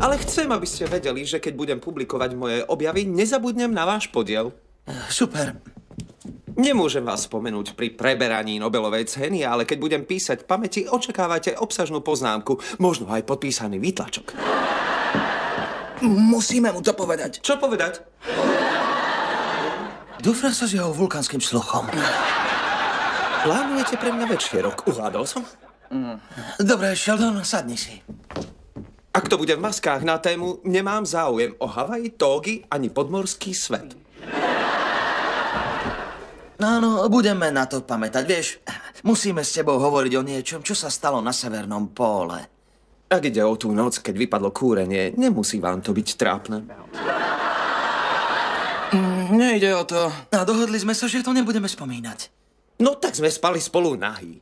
Ale chcem, aby ste vedeli, že keď budem publikovať moje objavy, nezabudnem na váš podiel. Super. Nemôžem vás spomenúť pri preberaní Nobelovej ceny, ale keď budem písať pamäti, očakávajte obsažnú poznámku, možno aj podpísaný výtlačok. Musíme mu to povedať. Čo povedať? Dúfam sa s jeho vulkánskym sluchom. Plánujete pre mňa večierok, uhádol som? Dobre, Sheldon, sadni si. Ak to bude v maskách na tému, nemám záujem o Havaji, Tógy ani podmorský svet. Áno, budeme na to pamätať. Vieš, musíme s tebou hovoriť o niečom, čo sa stalo na Severnom póle. Ak ide o tú noc, keď vypadlo kúrenie, nemusí vám to byť trápne. Nejde o to. A dohodli sme sa, že to nebudeme spomínať. No tak sme spali spolu nahý.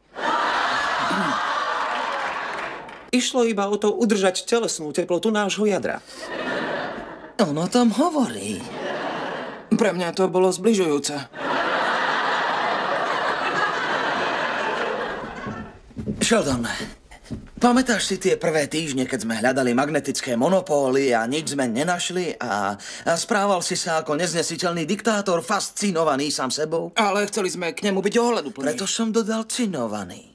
Išlo iba o to udržať telesnú teplotu nášho jadra. On o tom hovorí. Pre mňa to bolo zbližujúce. Sheldon, pamätáš si tie prvé týždne, keď sme hľadali magnetické monopóly a nič sme nenašli a správal si sa ako neznesiteľný diktátor, fascinovaný sám sebou? Ale chceli sme k nemu byť ohľaduplní. Preto som dodal cinovaný.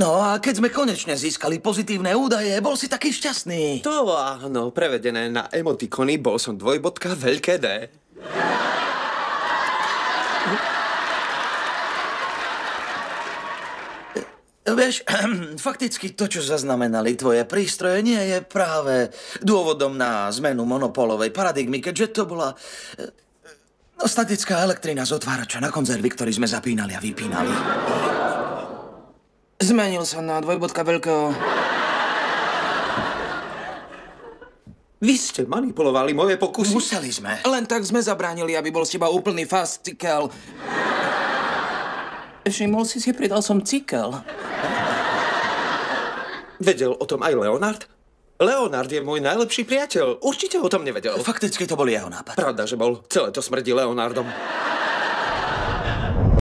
No a keď sme konečne získali pozitívne údaje, bol si taký šťastný. To áno, prevedené na emotikony, bol som dvojbodka veľké D. Vieš, fakticky to, čo zaznamenali tvoje prístroje, nie je práve dôvodom na zmenu monopólovej paradigmy, keďže to bola statická elektrina z otvárača na konzervy, ktorý sme zapínali a vypínali. Zmenil sa na dvojbodka veľkého. Vy ste manipulovali moje pokusy. Museli sme. Len tak sme zabránili, aby bol z teba úplný fascikel. Všimol si, pridal som cikel. Vedel o tom aj Leonard? Leonard je môj najlepší priateľ. Určite o tom nevedel. Fakticky to bol jeho nápad. Pravda, že bol. Celé to smrdí Leonardom.